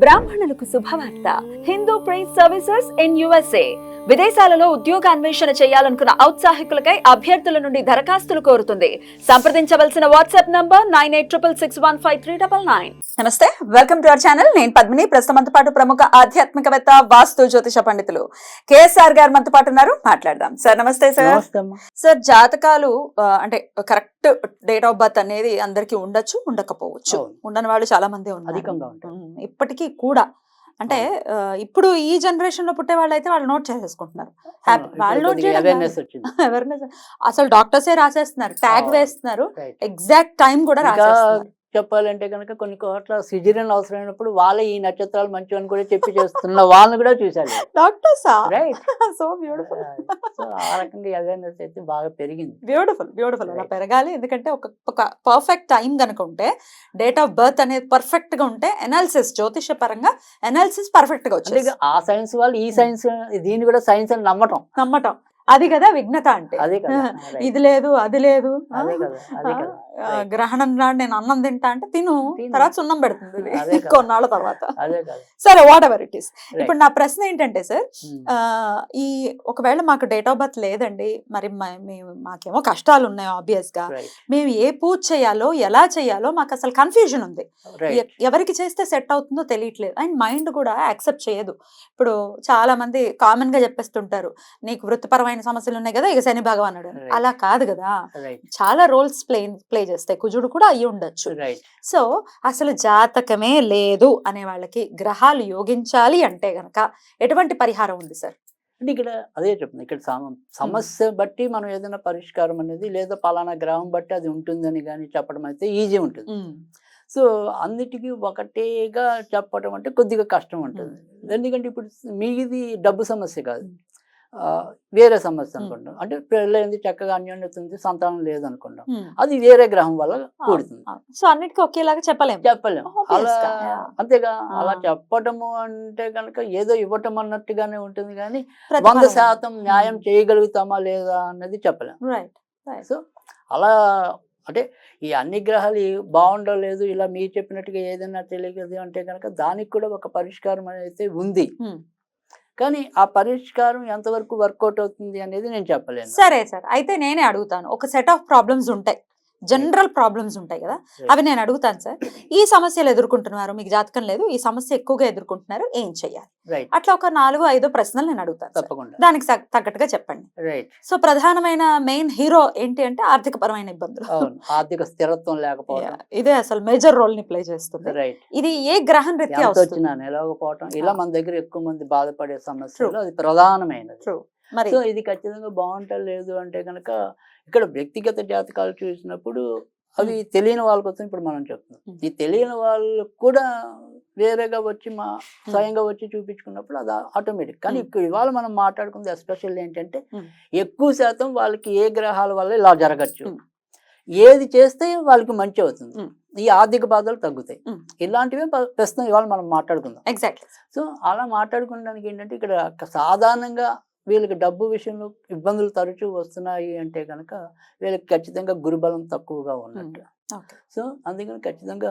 బ్రాహ్మణులకు శుభవార్త. Hindu prize services in USA. విదేశాలలో ఉద్యోగ అన్వేషణ చేయాలనుకున్న ఔత్సాహికులకై అభ్యర్థుల నుండి దరఖాస్తులు కోరుతుంది. సంప్రదించవలసిన వాట్సాప్ నంబర్ 9866615399. నమస్తే, వెల్కమ్ టు అవర్ ఛానల్. నేను పద్మిని. ప్రస్తుతం మనతో పాటు ప్రముఖ ఆధ్యాత్మికవేత్త, వాస్తు జ్యోతిష పండితులు KSR గారు మనతో పాటు ఉన్నారు. మాట్లాడదాం. సార్ నమస్తే. సార్ జాతకాలు అంటే కరెక్ట్ డేట్ ఆఫ్ బర్త్ అనేది అందరికి ఉండొచ్చు, ఉండకపోవచ్చు. ఉండని వాళ్ళు చాలా మంది ఉన్నారు ఇప్పటికీ కూడా. అంటే ఇప్పుడు ఈ జనరేషన్ లో పుట్టే వాళ్ళు అయితే వాళ్ళు నోట్ చేసేసుకుంటున్నారు. వాళ్ళు నోట్ చేయడం అసలు డాక్టర్సే రాసేస్తున్నారు, ట్యాగ్ వేస్తున్నారు, ఎగ్జాక్ట్ టైం కూడా రాసేస్తున్నారు. చెప్పాలంటే కనుక కొన్ని కోట్ల సిజరీన్ అవసరమైనప్పుడు వాళ్ళే ఈ నక్షత్రాలు మంచివని కూడా చెప్పి చేస్తున్న వాళ్ళని కూడా చూశారు doctors. Right. So beautiful. So ఆ రకంగా అవేర్నెస్ అయితే బాగా పెరిగింది. బ్యూటిఫుల్ అలా పెరగాలి. ఎందుకంటే ఒక పర్ఫెక్ట్ టైం కనుక ఉంటే, డేట్ ఆఫ్ బర్త్ అనేది పర్ఫెక్ట్ గా ఉంటే, ఎనాలిసిస్ జ్యోతిష పరంగా ఎనాలిసిస్ పర్ఫెక్ట్ గా వచ్చింది. ఆ సైన్స్ వాళ్ళు ఈ సైన్స్ దీన్ని కూడా సైన్స్ అని నమ్మటం అది కదా విఘ్నత అంటే. అదే కదా. ఇది లేదు, అది లేదు, అదే కదా. గ్రహణం నాడు నేను అన్నం తింటా అంటే తిను, తర్వాత సున్నం పెడుతుంది కొన్నాళ్ళ తర్వాత. సరే, వాట్ ఎవర్ ఇట్ ఈస్. ఇప్పుడు నా ప్రశ్న ఏంటంటే సార్, ఈ ఒకవేళ మాకు డేట్ ఆఫ్ బర్త్ లేదండి, మరి మాకేమో కష్టాలు ఉన్నాయి ఆబ్వియస్ గా, మేము ఏ పూజ చేయాలో ఎలా చేయాలో మాకు అసలు కన్ఫ్యూజన్ ఉంది. ఎవరికి చేస్తే సెట్ అవుతుందో తెలియట్లేదు, అండ్ మైండ్ కూడా యాక్సెప్ట్ చేయదు. ఇప్పుడు చాలా మంది కామన్ గా చెప్పేస్తుంటారు, నీకు వృత్తిపరమైన సమస్యలు ఉన్నాయి కదా, ఇక శని భగవానుడు. అలా కాదు కదా, చాలా రోల్స్ ప్లే చేస్తాయి. కుజుడు కూడా అయ్యి ఉండొచ్చు. సో అసలు జాతకమే లేదు అనే వాళ్ళకి గ్రహాలు యోగించాలి అంటే గనక ఎటువంటి పరిహారం ఉంది సార్? అంటే ఇక్కడ అదే చెప్తుంది, ఇక్కడ సమస్య బట్టి మనం ఏదైనా పరిష్కారం అనేది, లేదా పలానా గ్రహం బట్టి అది ఉంటుందని కానీ చెప్పడం అయితే ఈజీ ఉంటుంది. సో అన్నిటికీ ఒకటేగా చెప్పడం అంటే కొద్దిగా కష్టం ఉంటుంది. ఎందుకంటే ఇప్పుడు మీది డబ్బు సమస్య కాదు, వేరే సమస్య అనుకుంటాం. అంటే పెళ్ళైంది, చక్కగా అన్యోన్యత ఉంది, సంతానం లేదనుకుంటాం, అది వేరే గ్రహం వల్ల కూడుతుంది. సో అన్నిటికీ ఒకేలాగా చెప్పలేము. అలా అంతేగా. అలా చెప్పటము అంటే కనుక ఏదో ఇవ్వటం అన్నట్టుగానే ఉంటుంది, కానీ 100% న్యాయం చేయగలుగుతామా లేదా అన్నది చెప్పలేము. సో అలా అంటే ఈ అన్ని గ్రహాలు బాగుండలేదు, ఇలా మీరు చెప్పినట్టుగా ఏదైనా తెలియదు అంటే కనుక దానికి కూడా ఒక పరిష్కారం అనేది ఉంది. కానీ ఆ పరిష్కారం ఎంతవరకు వర్కౌట్ అవుతుంది అనేది నేను చెప్పలేను. సరే సార్, అయితే నేనే అడుగుతాను. ఒక సెట్ ఆఫ్ ప్రాబ్లమ్స్ ఉంటాయి, జనరల్ ప్రాబ్లమ్స్ ఉంటాయి కదా, అవి నేను అడుగుతాను సార్. ఈ సమస్యలు ఎదుర్కొంటున్నారు, మీకు జాతకం లేదు, ఈ సమస్య ఎక్కువగా ఎదుర్కొంటున్నారు, ఏం చెయ్యాలి? అట్లా ఒక 4-5 ప్రశ్నలు నేను అడుగుతాను. తప్పకుండా దానికి తగ్గట్టుగా చెప్పండి. సో ప్రధానమైన మెయిన్ హీరో ఏంటి అంటే ఆర్థిక పరమైన ఇబ్బందులు, ఆర్థిక స్థిరత్వం లేకపోవడం, ఇదే అసలు మేజర్ రోల్ ని ప్లే చేస్తుంది. ఇది ఏ గ్రహం రీత్యా వచ్చినా నిలవకపోవడం, ఇలా మన దగ్గర ఎక్కువ మంది బాధపడే సమస్యలు అది ప్రధానమైనది. సో ఇది ఖచ్చితంగా బాగుంటలేదు అంటే కనుక ఇక్కడ వ్యక్తిగత జాతకాలు చూసినప్పుడు అవి తెలియని వాళ్ళ కోసం ఇప్పుడు మనం చెప్తున్నాం. ఈ తెలియని వాళ్ళు కూడా వేరేగా వచ్చి స్వయంగా వచ్చి చూపించుకున్నప్పుడు అది ఆటోమేటిక్. కానీ ఇప్పుడు ఇవాళ మనం మాట్లాడుకుంది ఎస్పెషల్ ఏంటంటే ఎక్కువ శాతం వాళ్ళకి ఏ గ్రహాల వల్ల ఇలా జరగచ్చు, ఏది చేస్తే వాళ్ళకి మంచి అవుతుంది, ఈ ఆర్థిక బాధలు తగ్గుతాయి, ఇలాంటివి ప్రస్తుతం ఇవాళ మనం మాట్లాడుకుందాం. ఎగ్జాక్ట్లీ. సో అలా మాట్లాడుకోవడానికి ఏంటంటే ఇక్కడ సాధారణంగా వీళ్ళకి డబ్బు విషయంలో ఇబ్బందులు తరచూ వస్తున్నాయి అంటే కనుక వీళ్ళకి ఖచ్చితంగా గురుబలం తక్కువగా ఉన్నట్టు. సో అందుకని ఖచ్చితంగా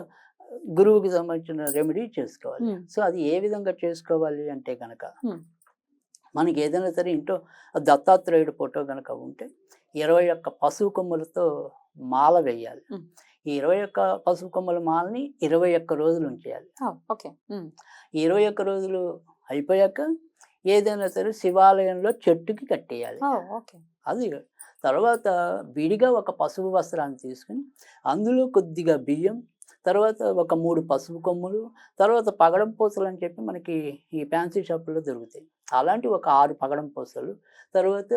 గురువుకి సంబంధించిన రెమెడీ చేసుకోవాలి. సో అది ఏ విధంగా చేసుకోవాలి అంటే కనుక మనకి ఏదైనా సరే ఇంట్లో దత్తాత్రేయుడు ఫోటో కనుక ఉంటే 21 పసుపు కొమ్ములతో మాల వేయాలి. ఈ 21 పసుపు కొమ్మల మాలని 21 రోజులు ఉంచేయాలి. 21 రోజులు అయిపోయాక ఏదైనా సరే శివాలయంలో చెట్టుకి కట్టేయాలి. అది తర్వాత విడిగా ఒక పసుపు వస్త్రాన్ని తీసుకుని అందులో కొద్దిగా బియ్యం, తర్వాత ఒక 3 పసుపు కొమ్ములు, తర్వాత పగడం పూసలు అని చెప్పి మనకి ఈ ఫ్యాన్సీ షాపుల్లో దొరుకుతాయి, అలాంటి ఒక 6 పగడం పూసలు, తర్వాత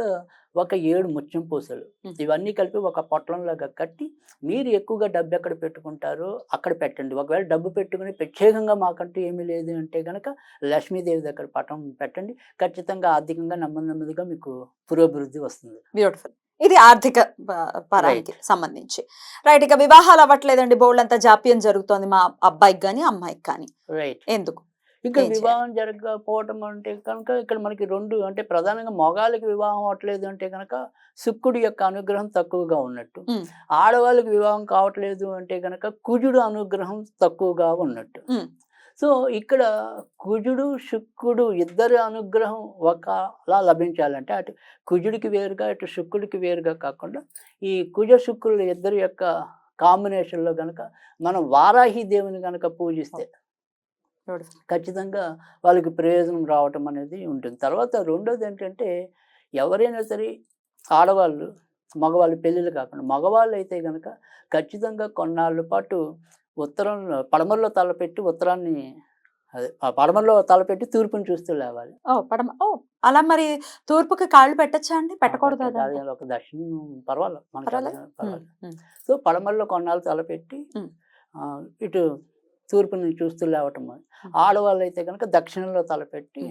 ఒక 7 ముత్యం పూసలు, ఇవన్నీ కలిపి ఒక పొట్లంలాగా కట్టి మీరు ఎక్కువగా డబ్బు ఎక్కడ పెట్టుకుంటారో అక్కడ పెట్టండి. ఒకవేళ డబ్బు పెట్టుకుని ప్రత్యేకంగా మాకంటూ ఏమీ లేదు అంటే కనుక లక్ష్మీదేవి దగ్గర పటం పెట్టండి. ఖచ్చితంగా ఆర్థికంగా నెమ్మదిగా మీకు పురోభివృద్ధి వస్తుంది. బ్యూటిఫుల్. ఇది ఆర్థిక పరానికి సంబంధించి. రైట్. ఇక వివాహాలు అవ్వట్లేదండి, బోల్డ్ అంతా జాప్యం జరుగుతోంది మా అబ్బాయికి కానీ అమ్మాయికి కానీ, ఎందుకు? ఇక్కడ వివాహం జరగకపోవటం అంటే కనుక ఇక్కడ మనకి 2 అంటే ప్రధానంగా మగాళ్ళకి వివాహం అవ్వట్లేదు అంటే కనుక శుక్రుడి యొక్క అనుగ్రహం తక్కువగా ఉన్నట్టు, ఆడవాళ్ళకి వివాహం కావట్లేదు అంటే కనుక కుజుడు అనుగ్రహం తక్కువగా ఉన్నట్టు. సో ఇక్కడ కుజుడు శుక్రుడు ఇద్దరి అనుగ్రహం ఒకలా లభించాలంటే అటు కుజుడికి వేరుగా ఇటు శుక్రుడికి వేరుగా కాకుండా ఈ కుజ శుక్రుడు ఇద్దరి యొక్క కాంబినేషన్లో కనుక మనం వారాహి దేవుని కనుక పూజిస్తే ఖచ్చితంగా వాళ్ళకి ప్రయోజనం రావటం అనేది ఉంటుంది. తర్వాత రెండోది ఏంటంటే ఎవరైనా సరే ఆడవాళ్ళు మగవాళ్ళు పెళ్ళిళ్ళు కాకుండా మగవాళ్ళు అయితే కనుక ఖచ్చితంగా కొన్నాళ్ళ పాటు ఉత్తరంలో పడమరలో తలపెట్టి ఉత్తరాన్ని అదే పడమరలో తలపెట్టి తూర్పుని చూస్తూ లేవాలి. అలా మరి తూర్పుకి కాళ్ళు పెట్టచ్చా అండి? పెట్టకూడదు అది ఒక దర్శనం పర్వాలేదు మనకి. సో పడమరలో కొన్నాళ్ళు తలపెట్టి ఇటు తూర్పుని చూస్తూ లేవటం. ఆడవాళ్ళు అయితే కనుక దక్షిణంలో తలపెట్టి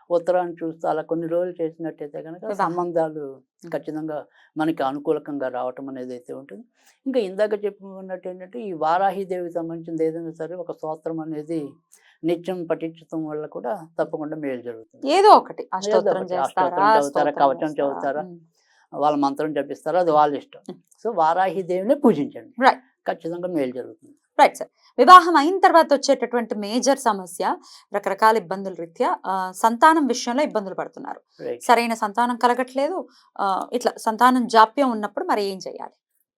ఉత్తరాన్ని చూస్తూ అలా కొన్ని రోజులు చేసినట్టయితే కనుక సంబంధాలు ఖచ్చితంగా మనకి అనుకూలకంగా రావటం అనేది అయితే ఉంటుంది. ఇంకా ఇందాక చెప్పుకున్నట్టు ఏంటంటే ఈ వారాహిదేవికి సంబంధించింది ఏదైనా సరే ఒక స్తోత్రం అనేది నిత్యం పఠించడం వల్ల కూడా తప్పకుండా మేలు జరుగుతుంది. ఏదో ఒకటి అష్టోత్తరం చదువుతారా, కవచం చదువుతారా, వాళ్ళ మంత్రం జపిస్తారా, అది వాళ్ళ ఇష్టం. సో వారాహిదేవిని పూజించండి, ఖచ్చితంగా మేలు జరుగుతుంది. Right sir. వివాహం అయిన తర్వాత వచ్చేటటువంటి మేజర్ సమస్య రకరకాల ఇబ్బందుల రీత్యా సంతానం విషయంలో ఇబ్బందులు పడుతున్నారు. సరైన సంతానం కలగట్లేదు. ఇట్లా సంతానం జాప్యం ఉన్నప్పుడు మరి ఏం చేయాలి?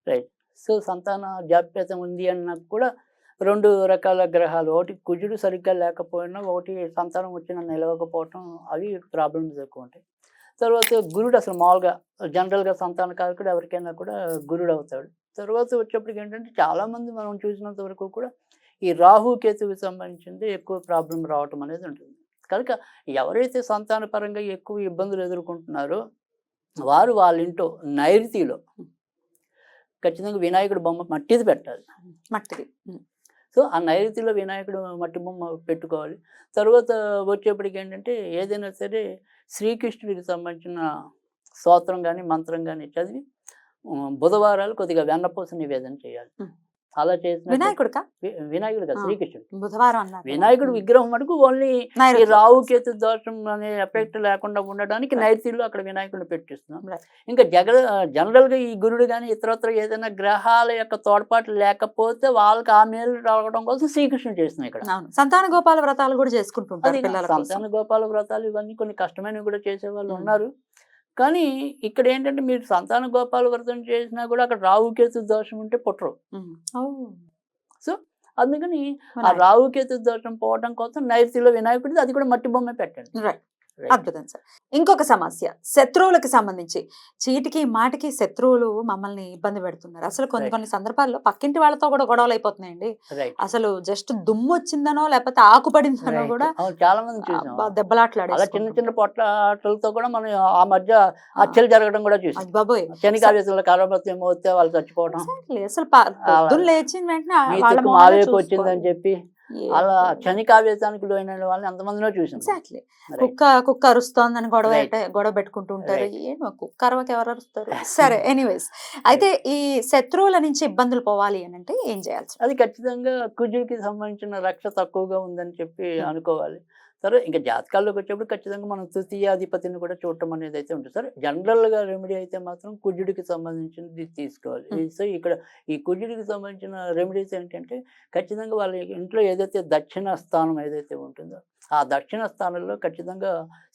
రైట్. సో సంతాన జాప్యత ఉంది అన్న కూడా రెండు రకాల గ్రహాలు, ఒకటి కుజుడు సరిగ్గా లేకపోయినా, ఒకటి సంతానం వచ్చిన నిలవకపోవటం, అవి ప్రాబ్లమ్స్ ఎక్కువ ఉంటాయి. తర్వాత గురుడు అసలు మామూలుగా జనరల్గా సంతాన కారకుడు ఎవరికైనా కూడా గురుడు అవుతాడు. తర్వాత వచ్చేప్పటికి ఏంటంటే చాలామంది మనం చూసినంత వరకు కూడా ఈ రాహుకేతువుకి సంబంధించింది ఎక్కువ ప్రాబ్లం రావటం అనేది ఉంటుంది. కనుక ఎవరైతే సంతాన పరంగా ఎక్కువ ఇబ్బందులు ఎదుర్కొంటున్నారో వారు వాళ్ళ ఇంట్లో నైరుతిలో ఖచ్చితంగా వినాయకుడు బొమ్మ మట్టిది పెట్టాలి. మట్టిది. సో ఆ నైరుతిలో వినాయకుడు మట్టి బొమ్మ పెట్టుకోవాలి. తర్వాత వచ్చేప్పటికి ఏంటంటే ఏదైనా సరే శ్రీకృష్ణుడికి సంబంధించిన స్తోత్రం కానీ మంత్రం కానీ చదివి బుధవారాలు కొద్దిగా వెన్నపూస నివేదన చేయాలి. అలా చేసిన వినాయకుడు కదా శ్రీకృష్ణుడు బుధవారం వినాయకుడు విగ్రహం మటుకు ఓన్లీ రాహుకేతు దోషం అనే ఎఫెక్ట్ లేకుండా ఉండడానికి నైరుతిలో అక్కడ వినాయకుడిని పెట్టిస్తున్నాం. ఇంకా జనరల్ గా ఈ గురుడు కానీ ఇతరత్ర ఏదైనా గ్రహాల యొక్క తోడ్పాటు లేకపోతే వాళ్ళకి ఆ మేలు రావడం కోసం శ్రీకృష్ణుడు చేస్తున్నాం. ఇక్కడ సంతాన గోపాల వ్రతాలు కూడా చేసుకుంటుంటారు. సంతాన గోపాల వ్రతాలు ఇవన్నీ కొన్ని కష్టమైనవి కూడా చేసే వాళ్ళు ఉన్నారు. కానీ ఇక్కడ ఏంటంటే మీరు సంతాన గోపాల వ్రతం చేసినా కూడా అక్కడ రాహుకేతు దోషం ఉంటే పుట్టరు. సో అందుకని ఆ రాహుకేతు దోషం పోవడం కోసం నైరుతిలో వినాయకుడిది, అది కూడా మట్టి బొమ్మ పెట్టండి. అద్భుతం సార్. ఇంకొక సమస్య శత్రువులకు సంబంధించి, చీటికి మాటికి శత్రువులు మమ్మల్ని ఇబ్బంది పెడుతున్నారు. అసలు కొన్ని సందర్భాల్లో పక్కింటి వాళ్ళతో కూడా గొడవలు అయిపోతున్నాయండి. అసలు జస్ట్ దుమ్ము వచ్చిందనో లేకపోతే ఆకుపడిందనో కూడా చాలా మంది దెబ్బలాట్లాడే చిన్న చిన్న పొట్లాటలతో కూడా మనం ఆ మధ్య హత్యలు జరగడం కూడా చూసాం. బాబోయ్, శనికావేశంలో కాలమృత్యం మోస్తే వాళ్ళు చచ్చిపోవడం, అసలు పొద్దున్న లేచిన వెంటనే వచ్చిందని చెప్పి అలా క్షణికావేశానికి లోన వాళ్ళని ఎంతమందినో చూసాం. కుక్క అరుస్తోందని గొడవ పెట్టుకుంటూ ఉంటారు. కుక్క అరవకి ఎవరు అరుస్తారు? సరే, ఎనీవేస్, అయితే ఈ శత్రువుల నుంచి ఇబ్బందులు పోవాలి అని అంటే ఏం చేయాలి? అది ఖచ్చితంగా కుజుడికి సంబంధించిన రక్ష తక్కువగా ఉందని చెప్పి అనుకోవాలి. సరే, ఇంకా జాతకాల్లోకి వచ్చేప్పుడు ఖచ్చితంగా మనం తృతీయాధిపతిని కూడా చూడటం అనేది అయితే ఉంటుంది. సరే, జనరల్గా రెమెడీ అయితే మాత్రం కుజుడికి సంబంధించింది తీసుకోవాలి. సో ఇక్కడ ఈ కుజుడికి సంబంధించిన రెమెడీస్ ఏంటంటే ఖచ్చితంగా వాళ్ళ ఇంట్లో ఏదైతే దక్షిణ స్థానం ఏదైతే ఉంటుందో ఆ దక్షిణ స్థానంలో ఖచ్చితంగా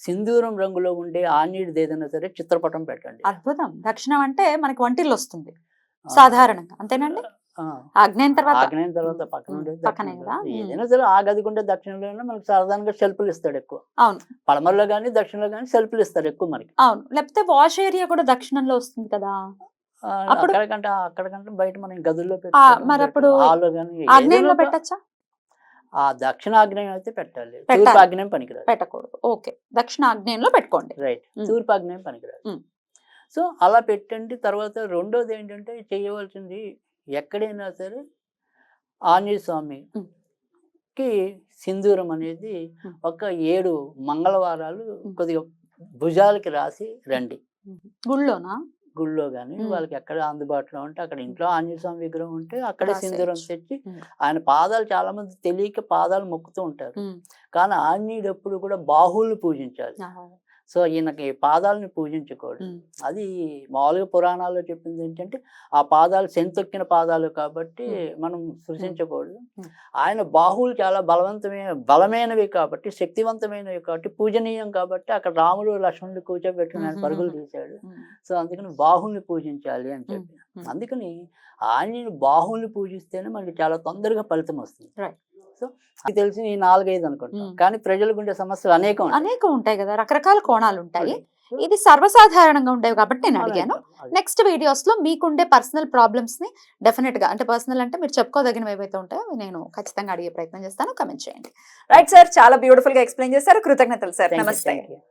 సింధూరం రంగులో ఉండే ఆంజనేయుడిది ఏదైనా సరే చిత్రపటం పెట్టండి. అద్భుతం. దక్షిణం అంటే మనకి వంటిల్లు వస్తుంది సాధారణంగా, అంతేనండి? ఆగ్నేయం తర్వాత పక్కనే కదా ఏదైనా సరే ఆ గదికుంటే దక్షిణంలో మనకి సాధారణంగా సెల్ఫ్లు ఇస్తాడు ఎక్కువ. అవును, పడమరలో కానీ దక్షిణంలో కానీ సెల్ఫ్లు ఇస్తారు ఎక్కువ మనకి. అవును, లేకపోతే వాష్ ఏరియా కూడా దక్షిణంలో వస్తుంది కదా, అక్కడికంటే బయట మనం గదుల్లో మరి అప్పుడు ఆగ్నేయంలో పెట్టచ్చా? ఆ దక్షిణ ఆగ్నేయం అయితే పెట్టాలి, తూర్పు ఆగ్నేయం పనికిరాదు, పెట్టకూడదు. ఓకే, దక్షిణ ఆగ్నేయంలో పెట్టుకోండి. రైట్, తూర్పు ఆగ్నేయం పనికిరాదు. సో అలా పెట్టండి. తర్వాత రెండోది ఏంటంటే చేయవలసింది, ఎక్కడైనా సరే ఆంజనేయ స్వామికి సింధూరం అనేది ఒక 7 మంగళవారాలు కొద్దిగా భుజాలకి రాసి రండి. గుళ్ళో కానీ వాళ్ళకి ఎక్కడ అందుబాటులో ఉంటే అక్కడ ఇంట్లో ఆంజనేయ స్వామి విగ్రహం ఉంటే అక్కడే సింధూరం తెచ్చి ఆయన పాదాలు చాలా మంది తెలియక పాదాలు మొక్కుతూ ఉంటారు. కానీ ఆంజనేయుడు ఎప్పుడు కూడా బాహువులు పూజించాలి. సో ఈయనకి పాదాలని పూజించకూడదు. అది మామూలుగా పురాణాల్లో చెప్పింది ఏంటంటే ఆ పాదాలు సెంతొక్కిన పాదాలు కాబట్టి మనం సృష్టించకూడదు. ఆయన బాహువులు చాలా బలమైనవి కాబట్టి, శక్తివంతమైనవి కాబట్టి, పూజనీయం కాబట్టి అక్కడ రాముడు లక్ష్మణుడు కూర్చోబెట్టుకుని ఆయన పరుగులు తీశాడు. సో అందుకని బాహువుల్ని పూజించాలి అని చెప్పి, అందుకని ఆయనని బాహువుల్ని పూజిస్తేనే మనకి చాలా తొందరగా ఫలితం వస్తుంది. సో అది తెలిసి ఈ 4-5 అనుకుంటాం, కానీ ప్రజలకు ఉండే సమస్యలు అనేకం ఉంటాయి కదా, రకరకాల కోణాలు ఉంటాయి. ఇది సర్వసాధారణంగా ఉండేవి కాబట్టి నేను అడిగాను. నెక్స్ట్ వీడియోస్ లో మీకుండే పర్సనల్ ప్రాబ్లమ్స్ ని డెఫినెట్ గా, అంటే పర్సనల్ అంటే మీరు చెప్పుకోదగినవి ఏవైతే ఉంటాయో నేను ఖచ్చితంగా అడిగే ప్రయత్నం చేస్తాను. కమెంట్ చేయండి. రైట్ సార్, చాలా బ్యూటిఫుల్ గా ఎక్స్ప్లెయిన్ చేశారు. కృతజ్ఞతలు సార్. నమస్తే.